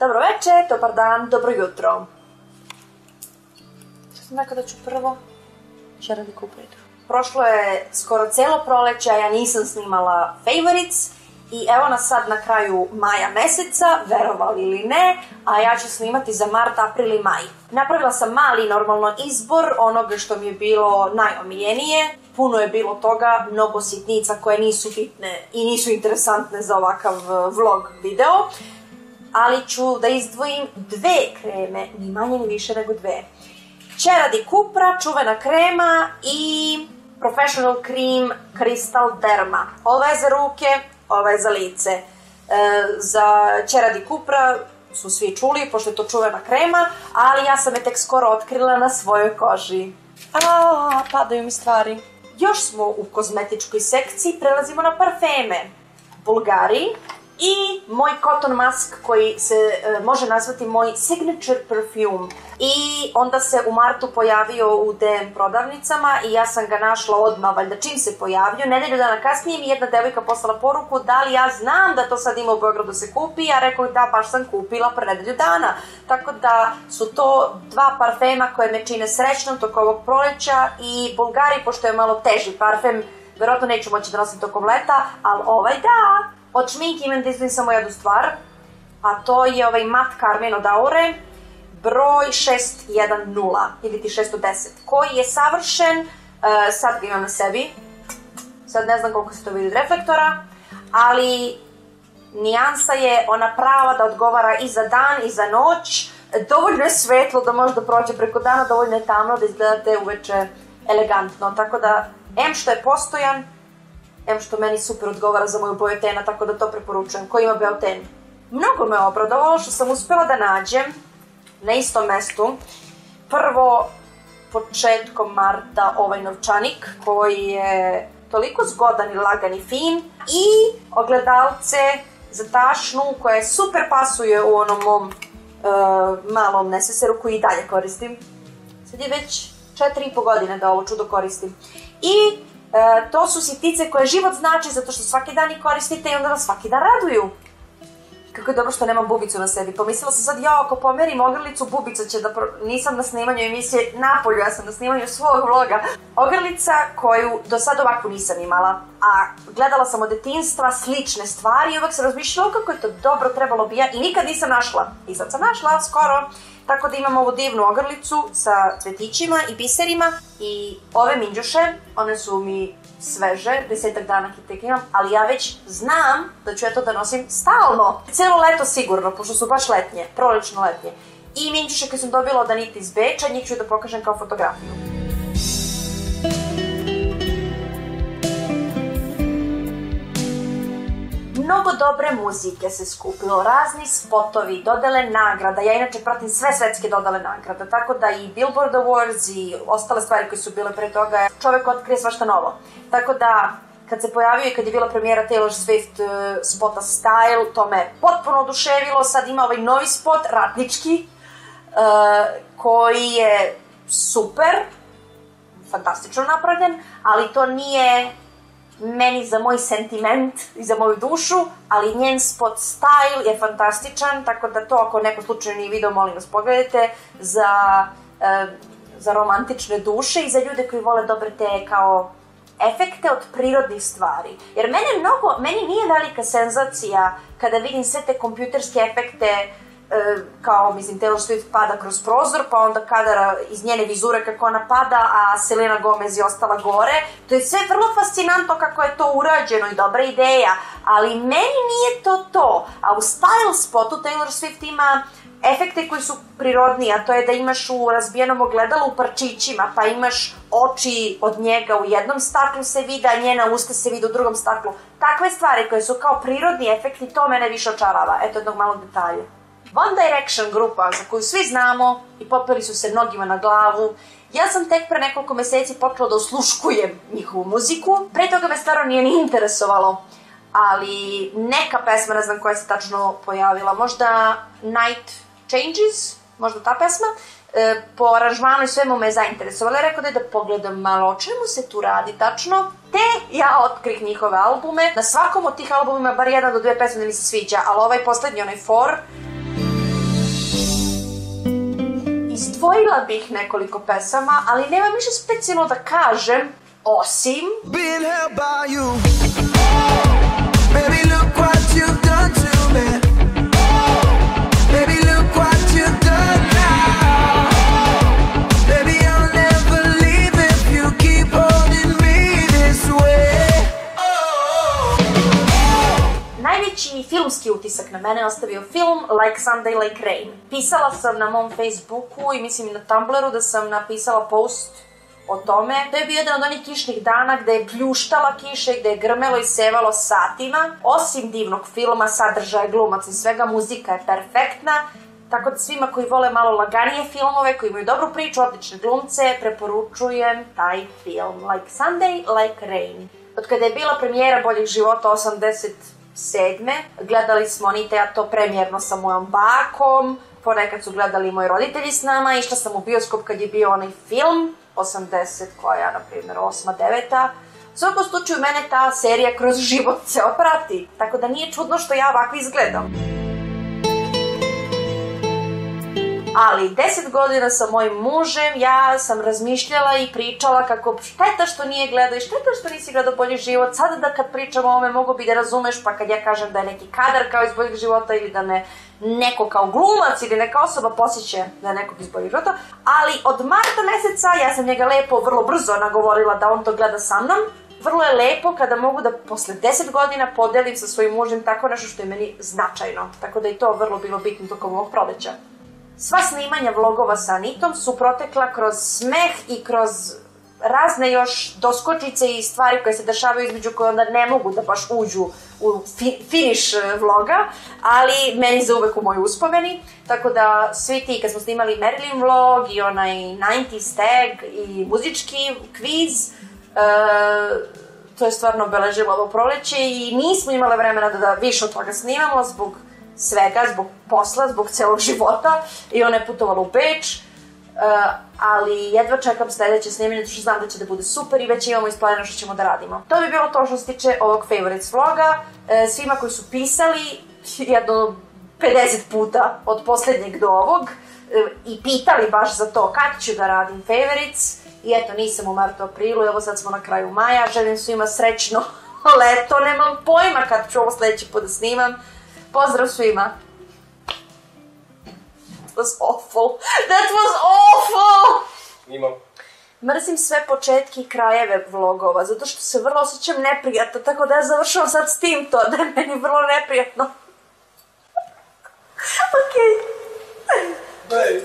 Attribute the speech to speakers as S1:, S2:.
S1: Dobro večer, dobar dan, dobro jutro. Što sam rekao da ću prvo? Čera di Cooper. Prošlo je skoro celo proleće, a ja nisam snimala favorites. I evo nas sad na kraju maja meseca, verovali ili ne, a ja ću snimati za mart, april i maj. Napravila sam mali normalno izbor onoga što mi je bilo najomiljenije. Puno je bilo toga, mnogo sitnica koje nisu bitne i nisu interesantne za ovakav vlog video. Ali ću da izdvojim dve kreme, ni manje ni više nego dve. Čera di Cupra, čuvena krema i Professional Cream Crystal Derma. Ova je za ruke, ova je za lice. Za Čera di Cupra su svi čuli, pošto je to čuvena krema, ali ja sam je tek skoro otkrila na svojoj koži. Padaju mi stvari. Još smo u kozmetičkoj sekciji, prelazimo na parfeme. Bulgari i moj cotton mask koji se može nazvati moj signature perfume. I onda se u martu pojavio u DM prodavnicama i ja sam ga našla odmah, valjda čim se pojavio. Nedelju dana kasnije mi jedna devojka poslala poruku da li ja znam da to sad ima u Beogradu se kupi. Ja rekao da baš sam kupila pre nedelju dana. Tako da su to dva parfema koje me čine srećnom toko ovog proleća i Bulgari, pošto je malo teži parfem, verovatno neću moći da nosim tokom leta, ali ovaj da. Od šminke imam da izdvojim samo jednu stvar, a to je ovaj mat Carmen od Aure, broj 610 ili ti 610, koji je savršen, sad ga imam na sebi, sad ne znam koliko se to vidi od reflektora, ali nijansa je ona prava da odgovara i za dan i za noć, dovoljno je svetlo da može da prođe preko dana, dovoljno je tamno da izgledate uveče elegantno, tako da, em što je postojan, em što meni super odgovara za moju boju tena, tako da to preporučujem. Ko ima Beoten? Mnogo me obradovalo što sam uspela da nađem na istom mestu prvo početkom marta ovaj novčanik koji je toliko zgodan i lagan i fin i ogledalce za tašnu koje super pasuje u onom mom malom neseseru koji i dalje koristim. Sad je već 4,5 godine da ovo čudo koristim. I to su sitnice koje život znači zato što svaki dan ih koristite i onda vas svaki dan raduju. Kako je dobro što nemam bubicu na sebi. Pomislila sam sad, ako pomerim ogrlicu, bubica će da... Nisam na snimanju emisije napolju, ja sam na snimanju svog vloga. Ogrlica koju do sad ovako nisam imala, a gledala sam od detinjstva slične stvari i uvek sam razmišljala kako je to dobro, trebalo bi ja i nikad nisam našla. I sad sam našla skoro. Tako da imam ovu divnu ogrlicu sa cvetićima i biserima i ove minđuše, one su mi sveže, 10 dana tek imam, ali ja već znam da ću ja to da nosim stalno. Celo leto sigurno, pošto su baš letnje, prolećno letnje. I minđuše koje sam dobila od Anite iz Beča, njih ću da pokažem kao fotografiju. Mnogo dobre muzike se skupilo, razni spotovi, dodele nagrada, ja inače pratim sve svetske dodele nagrada, tako da i Billboard Awards i ostale stvari koje su bile pre toga, čovek otkrije svašta novo. Tako da, kad se pojavio i kad je bila premijera Taylor Swift spota Style, to me potpuno oduševilo, sad ima ovaj novi spot, ratnički, koji je super, fantastično napravljen, ali to nije meni za moj sentiment i za moju dušu, ali njen spot style je fantastičan, tako da to ako neko slučajno nije video, molim vas pogledajte, za romantične duše i za ljude koji vole dobre te kao efekte od prirodnih stvari. Jer meni nije velika senzacija kada vidim sve te kompjuterske efekte kao, mislim, Taylor Swift pada kroz prozor, pa onda kadar iz njene vizure kako ona pada, a Selena Gomez je ostala gore. To je sve vrlo fascinantno kako je to urađeno i dobra ideja, ali meni nije to to. A u style spotu Taylor Swift ima efekte koji su prirodni, a to je da imaš u razbijenom ogledalu u parčićima, pa imaš oči od njega u jednom staklu se vide, a njena usta se vide u drugom staklu. Takve stvari koje su kao prirodni efekti, to mene više očarava. Eto jednog malog detalja. One Direction grupa, za koju svi znamo i popeli su se mnogima na glavu. Ja sam tek pre nekoliko meseci počela da osluškujem njihovu muziku. Pre toga me stvarno nije ni interesovalo. Ali neka pesma, ne znam koja se tačno pojavila, možda Night Changes, možda ta pesma, po aranžmanu i svemu me je zainteresovala. Rekao da je da pogledam malo o čemu se tu radi tačno. Te ja otkrih njihove albume. Na svakom od tih albumima bar 1 do 2 pesme da mi se sviđa, ali ovaj poslednji, onaj 4, izdvojila bih nekoliko pesama, ali nema ništa specijalno da kažem, osim...
S2: Being held by you. Baby, look what you've done to me. Baby, look what you've done now. Baby, I'll never leave if you keep holding me this way.
S1: Najveći filmski utisak na mene ostavio film Like Sunday, Like Rain. Pisala sam na mom Facebooku i mislim i na Tumblru da sam napisala post o tome. To je bio jedan od onih kišnih dana gde je pljuštala kiša i gde je grmelo i sevalo satima. Osim divnog filma, sadržaja, glumaca i svega, muzika je perfektna. Tako da svima koji vole malo laganije filmove, koji imaju dobru priču, odlične glumce, preporučujem taj film Like Sunday, Like Rain. Od kada je bila premijera Boljeg života 87. Gledali smo Anita ja to premijerno sa mojom bakom, ponekad su gledali moji roditelji s nama, išla sam u bioskop kad je bio onaj film, 80, koja, na primjer, 8. 9. U svakom slučaju, mene ta serija kroz život ceo prati, tako da nije čudno što ja ovako izgledam. Ali 10 godina sa mojim mužem ja sam razmišljala i pričala kako šteta što nije gledao i šteta što nisi gledao Bolji život. Sada da kad pričam o ovome mogu bi da razumeš, pa kad ja kažem da je neki kadar kao iz Boljeg života ili da me neko kao glumac ili neka osoba posjeća da je nekog iz Boljeg života. Ali od marta meseca ja sam njega lepo, vrlo brzo nagovorila da on to gleda sa mnom. Vrlo je lepo kada mogu da posle 10 godina podelim sa svojim mužem tako nešto što je meni značajno. Tako da i to vrlo bilo bitno tokom ovog proleća. Sva snimanja vlogova sa Anitom su protekla kroz smeh i kroz razne još doskočice i stvari koje se dešavaju između koje onda ne mogu da baš uđu u finiš vloga, ali meni za uvek u mojoj uspomeni. Tako da svi ti kad smo snimali Marilyn vlog i onaj 90s tag i muzički kviz, to je stvarno obeležilo ovo proleće i nismo imale vremena da više od toga snimamo zbog svega, zbog posla, zbog celog života i ona je putovala u Beč, ali jedva čekam sledeće snimanje, što znam da će da bude super i već imamo isplanirano što ćemo da radimo. To bi bilo to što se tiče ovog Favorites vloga. Svima koji su pisali jedno 50 puta od poslednjeg do ovog i pitali baš za to kad ću da radim Favorites i eto, nisam u martu, aprilu, evo sad smo na kraju maja, želim svima srećno leto, nemam pojma kad ću ovo sledeći put da snimam. Pozdrav svima. That was awful. That was awful!
S3: Imam.
S1: Mrzim sve početke i krajeve vlogova, zato što se vrlo osjećam neprijatno, tako da ja završavam sad s tim to, da je meni vrlo neprijatno. Okej.
S3: Bye.